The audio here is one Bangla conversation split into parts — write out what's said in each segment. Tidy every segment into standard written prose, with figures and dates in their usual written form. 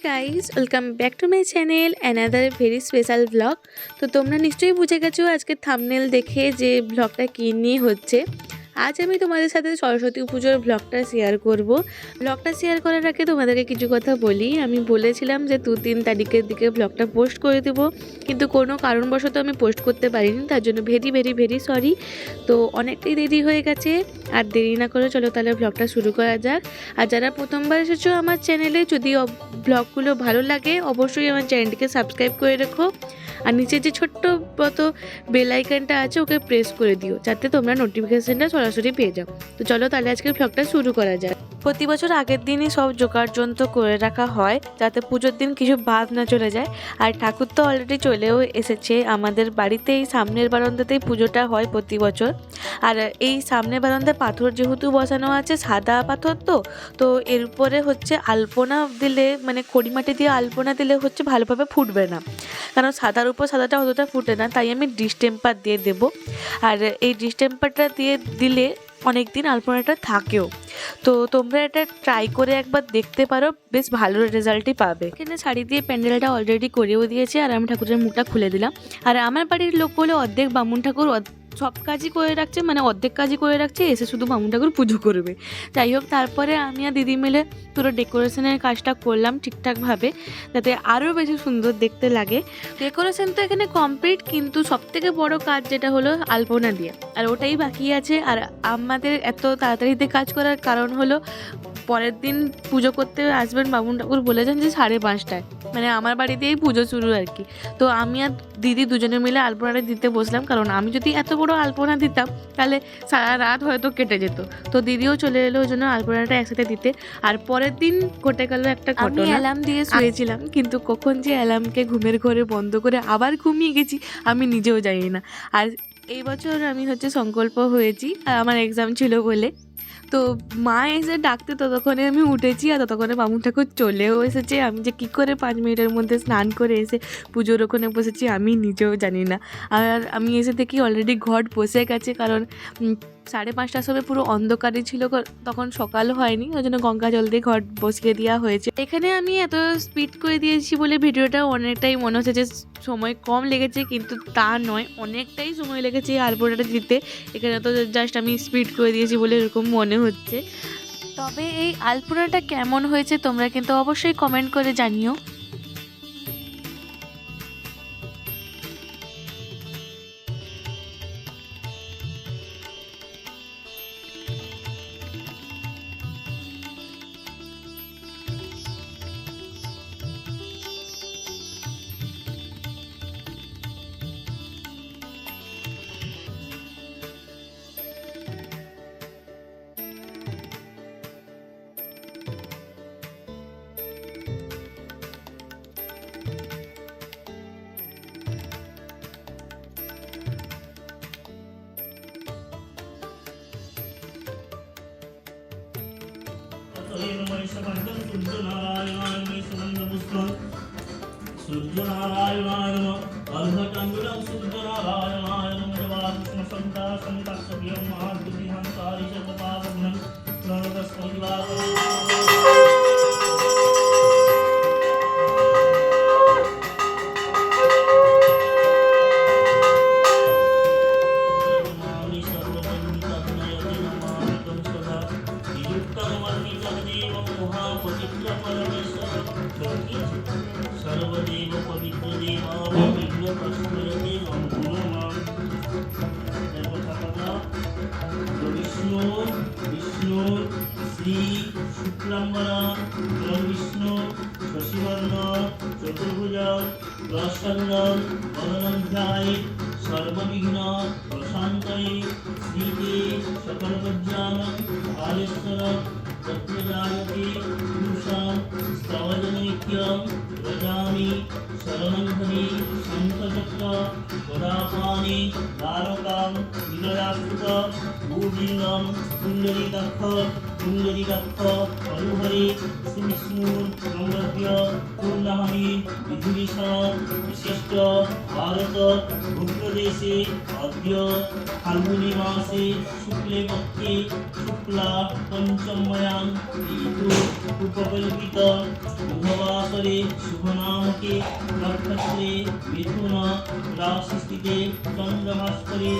Guys, welcome back to my channel another very special blog. তো তোমরা নিশ্চয়ই বুঝে গেছো আজকে থাম্বনেল দেখে যে ব্লগটা কী নিয়ে হচ্ছে। আজ আমি তোমাদের সাথে সরস্বতী পুজোর ব্লগটা শেয়ার করব। ব্লগটা শেয়ার করার আগে তোমাদেরকে কিছু কথা বলি। আমি বলেছিলাম যে 2-3 তারিখের দিকে ব্লগটা পোস্ট করে দেবো, কিন্তু কোনো কারণবশত আমি পোস্ট করতে পারিনি, তার জন্য ভেরি ভেরি ভেরি সরি। তো অনেকটাই দেরি হয়ে গেছে, আর দেরি না করে চলো তাহলে ব্লগটা শুরু করা যাক। আর যারা প্রথমবার এসেছো আমার চ্যানেলে, যদি ব্লগগুলো ভালো লাগে অবশ্যই আমার চ্যানেলটিকে সাবস্ক্রাইব করে রেখো, আর নিচে যে ছোট্ট মতো বেল আইকনটা আছে ওকে প্রেস করে দিও, যাতে তোমরা নোটিফিকেশানটা সরাসরি পেয়ে যাও। তো চলো তাহলে আজকের ব্লগটা শুরু করা যায়। প্রতি বছর আগের দিনই সব জোগাড়যন্ত্র করে রাখা হয়, যাতে পুজোর দিন কিছু বাদ না চলে যায়। আর ঠাকুর তো অলরেডি চলেও এসেছে আমাদের বাড়িতে। এই সামনের বারান্দাতেই পুজোটা হয় প্রতি বছর। আর এই সামনের বারান্দায় পাথর যেহেতু বসানো আছে, সাদা পাথর, তো এর উপরে হচ্ছে আলপনা দিলে, মানে খড়িমাটি দিয়ে আলপনা দিলে হচ্ছে ভালোভাবে ফুটবে না, কারণ সাদার উপর সাদাটা অতটা ফুটে না, তাই আমি ডিস্টেম্পার দিয়ে দেবো। আর এই ডিস্টেম্পারটা দিয়ে দিলে অনেক দিন আলপনাটা থাকেও। তো তোমরা এটা ট্রাই করে একবার দেখতে পারো, বেশ ভালো রেজাল্টই পাবে। এখানে শাড়ি দিয়ে প্যান্ডেলটা অলরেডি করেও দিয়েছে, আর আমি ঠাকুরের মুখটা খুলে দিলাম। আর আমার বাড়ির লোক বলে অর্ধেক বামুন ঠাকুর সব কাজই করে রাখছে, মানে অর্ধেক কাজই করে রাখছে, এসে শুধু বামুন ঠাকুর পুজো করবে। যাই হোক, তারপরে আমি আর দিদি মিলে পুরো ডেকোরেশনের কাজটা করলাম ঠিকঠাকভাবে, যাতে আরও বেশি সুন্দর দেখতে লাগে। ডেকোরেশন তো এখানে কমপ্লিট, কিন্তু সবথেকে বড় কাজ যেটা হলো আলপনা দিয়ে, আর ওটাই বাকি আছে। আর আমাদের এত তাড়াতাড়িতে কাজ করার কারণ হলো, পরের দিন পুজো করতে আসবেন বামুন ঠাকুর, বলেছেন যে 5:30টায়, মানে আমার বাড়িতেই পুজো শুরু আর কি। তো আমি আর দিদি দুজনে মিলে আলপনাটা দিতে বসলাম, কারণ আমি যদি এত বড় আলপনা দিতাম তাহলে সারা রাত হয়তো কেটে যেত। তো দিদিও চলে এলো ওই জন্য আলপনাটা একসাথে দিতে। আর পরের দিন ঘটে গেল একটা ঘটনা। অ্যালার্ম দিয়ে শুয়েছিলাম, কিন্তু কখন যে অ্যালার্মকে ঘুমের ঘরে বন্ধ করে আবার ঘুমিয়ে গেছি আমি নিজেও জানি না। আর এই বছর আমি হচ্ছে সংকল্প হয়েছি, আর আমার এক্সাম ছিল বলে। তো মা এসে ডাকতে ততক্ষণে আমি উঠেছি, আর ততক্ষণে বামুন ঠাকুর চলেও এসেছে। আমি যে কী করে 5 মিনিটের মধ্যে স্নান করে এসে পুজোর ওখানে বসেছি আমি নিজেও জানি না। আর আমি এসে দেখি অলরেডি ঘট বসে গেছে, কারণ 5:30টার সময় পুরো অন্ধকারই ছিল, তখন সকাল হয়নি, ওই জন্য গঙ্গা জল দিয়ে ঘট বসিয়ে দেওয়া হয়েছে। এখানে আমি এত স্পিড করে দিয়েছি বলে ভিডিওটা অনেকটাই মনে হচ্ছে যে সময় কম লেগেছে, কিন্তু তা নয়, অনেকটাই সময় লেগেছে এই আলপনাটা দিতে। এখানে তো জাস্ট আমি স্পিড করে দিয়েছি বলে এরকম মনে হচ্ছে। তবে এই আলপনাটা কেমন হয়েছে তোমরা কিন্তু অবশ্যই কমেন্ট করে জানিও। সূর্যনারায়ণায় নমঃ। অর্ধচন্দ্রং সূর্যনারায়ণায় নমঃ। দেবাকৃষ্ণ সন্তা সন্তাক্ষবিয়ং মহাদ্বিহান্তারি সর্বপাবঘ্নং প্রণতস্মৈবাগম। सर्वदेव पवित्र देवा विघ्न प्रश्नयते हनुमान। विष्णु श्री शुक्लांबरा विष्णु शशिवर्ण चतुर्भुजा प्रसन्न वदनध्याय सर्वविघ्न प्रशांतये श्रीते सकलकल्याण आलेश्वर तत्प्रजायते पुरुषां स्तवजनैक्यं व्रजामि शरणंहरि शंखचक्र गदापाणि दानकां निलयास्तुत भूलिंगं कुंडलिकाक्ष अनुहरि श्रीविष्णुर्नम्रभ्य पूर्णाहनि विधिविषाण विशिष्ट भारत भूप्रदेशे अद्य फाल्गुनी मासे शुक्ले पक्षे शुक्ला पंचम्यां ऋतु उपकल्पित बुधवासरे शुभनामके नक्षत्रे मिथुन राशिस्थिते चंद्रभास्करे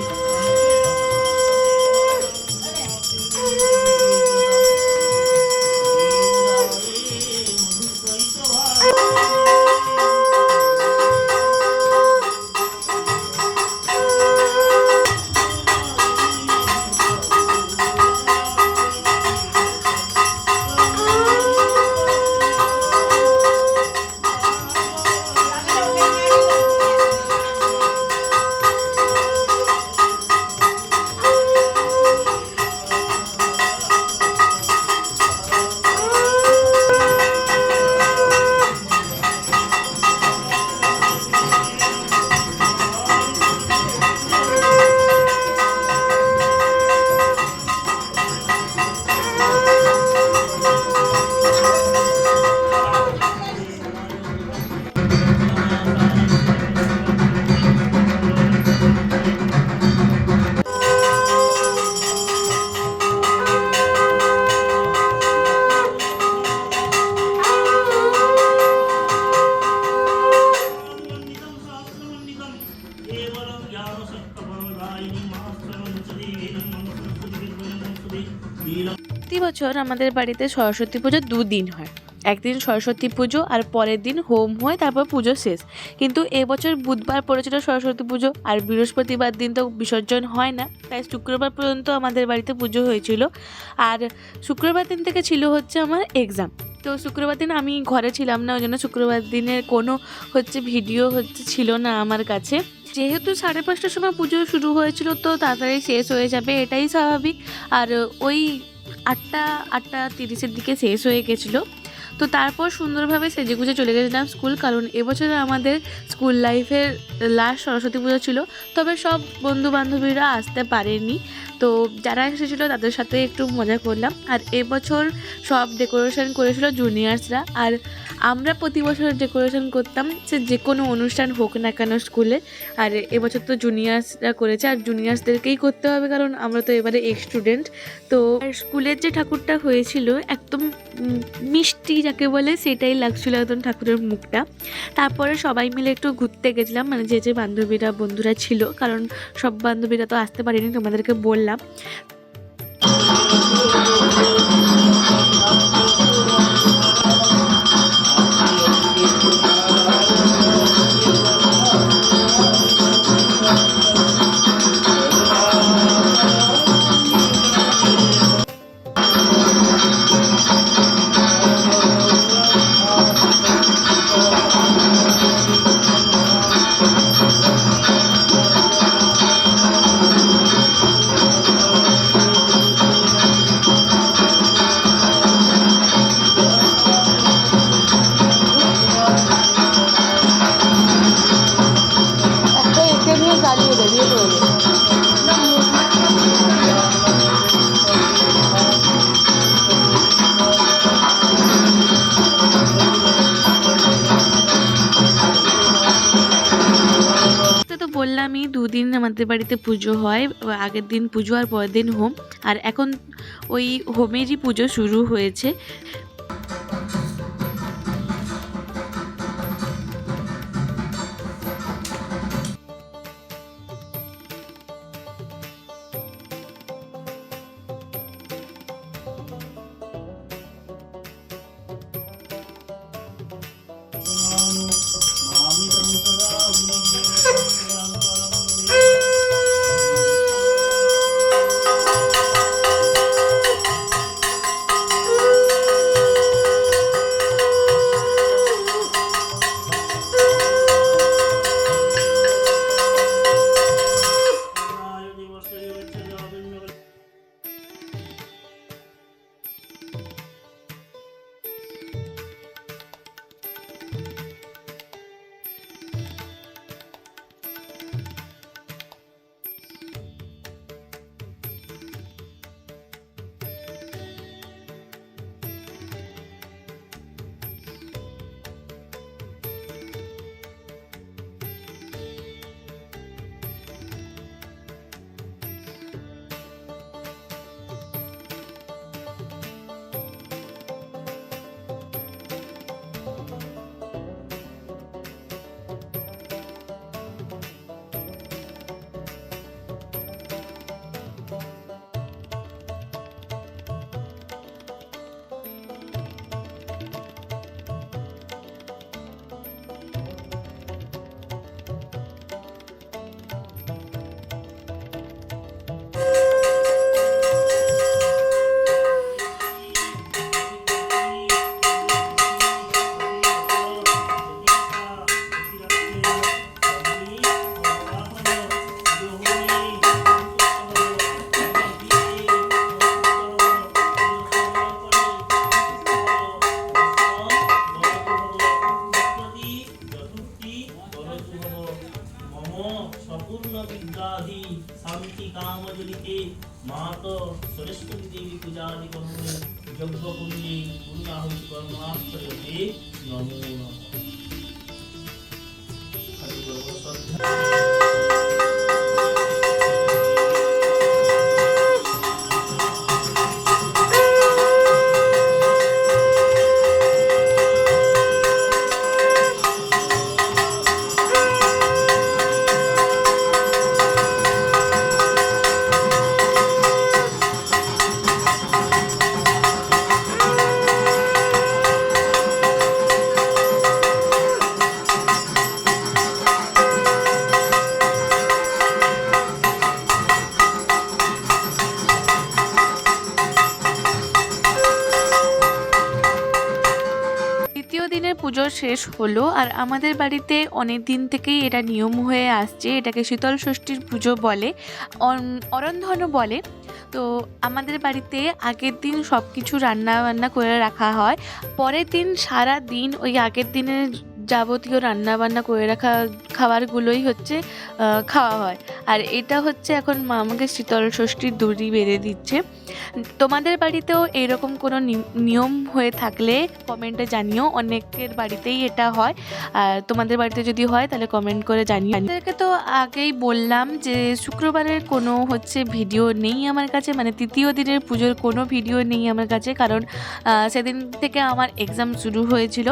প্রতি বছর আমাদের বাড়িতে সরস্বতী পুজো দুদিন হয়। একদিন সরস্বতী পুজো আর পরের দিন হোম হয়, তারপর পুজো শেষ। কিন্তু এবছর বুধবার পড়েছিল সরস্বতী পুজো, আর বৃহস্পতিবার দিন তো বিসর্জন হয় না, তাই শুক্রবার পর্যন্ত আমাদের বাড়িতে পুজো হয়েছিল। আর শুক্রবার দিন থেকে ছিল হচ্ছে আমার এক্সাম। তো শুক্রবার দিন আমি ঘরে ছিলাম না, ওই জন্য শুক্রবার দিনের কোনো ভিডিও ছিল না আমার কাছে। যেহেতু 5:30টার সময় পুজো শুরু হয়েছিল, তো তাড়াতাড়ি শেষ হয়ে যাবে এটাই স্বাভাবিক। আর ওই 8:30-এর দিকে শেষ হয়ে গেছিলো। তো তারপর সুন্দরভাবে সেজেগুজে চলে গেছিলাম স্কুল, কারণ এবছর আমাদের স্কুল লাইফের লাস্ট সরস্বতী পুজো ছিল। তবে সব বন্ধু বান্ধবীরা আসতে পারেনি, তো যারা এসেছিলো তাদের সাথে একটু মজা করলাম। আর এবছর সব ডেকোরেশন করেছিল জুনিয়র্সরা, আর আমরা প্রতি বছর ডেকোরেশন করতাম, সে যে কোনো অনুষ্ঠান হোক না কেন স্কুলে। আর এবছর তো জুনিয়র্সরা করেছে, আর জুনিয়র্সদেরকেই করতে হবে, কারণ আমরা তো এবারে এক্স স্টুডেন্ট। তো স্কুলের যে ঠাকুরটা হয়েছিল একদম মিষ্টি যাকে বলে, সেটাই লাগছিল একদম ঠাকুরের মুখটা। তারপরে সবাই মিলে একটু ঘুরতে গেছিলাম, মানে যে বন্ধুরা ছিল, কারণ সব বান্ধবীরা তো আসতে পারেনি, তোমাদেরকে বললাম। বললামই দুদিন আমাদের বাড়িতে পুজো হয়, আগের দিন পুজো আর পরের দিন হোম। আর এখন ওই হোমেরই পুজো শুরু হয়েছে। সরস্বতী দেবী পূজাদিকং যজ্ঞকুণ্ডে পূর্ণাহুতি কর্মাশ্রয়তে নমো নমঃ। হরি বল শ্রদ্ধা। দ্বিতীয় দিনের পুজো শেষ হলো আর আমাদের বাড়িতে অনেক দিন থেকেই এটা নিয়ম হয়ে আসছে, এটাকে শীতল ষষ্ঠীর পুজো বলে, অরন্ধনও বলে। তো আমাদের বাড়িতে আগের দিন সব কিছু রান্না বান্না করে রাখা হয়, পরের দিন সারা দিন ওই আগের দিনের যাবতীয় রান্না বান্না করে রাখা খাবারগুলোই হচ্ছে খাওয়া হয়। আর এটা হচ্ছে এখন মা আমাকে শীতল ষষ্ঠীর দড়ি বেঁধে দিচ্ছে। তোমাদের বাড়িতেও এরকম কোনো নিয়ম হয়ে থাকলে কমেন্টে জানিও, অনেকের বাড়িতেই এটা হয়। আর তোমাদের বাড়িতে যদি হয় তাহলে কমেন্ট করে জানিও। আপনাদেরকে তো আগেই বললাম যে শুক্রবারের কোনো হচ্ছে ভিডিও নেই আমার কাছে, মানে তৃতীয় দিনের পুজোর কোনো ভিডিও নেই আমার কাছে, কারণ সেদিন থেকে আমার এক্সাম শুরু হয়েছিল।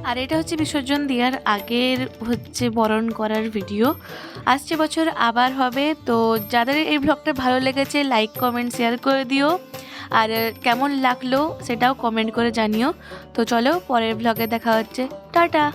আর এটা হচ্ছে বিসর্জন দেওয়ার আগের হচ্ছে বরণ করার ভিডিও। আসছে বছর আবার হবে। তো যাদের এই ব্লগটা ভালো লেগেছে লাইক কমেন্ট শেয়ার করে দিও, আর কেমন লাগলো সেটাও কমেন্ট করে জানিও। তো চলো পরের ব্লগে দেখা হচ্ছে, টাটা।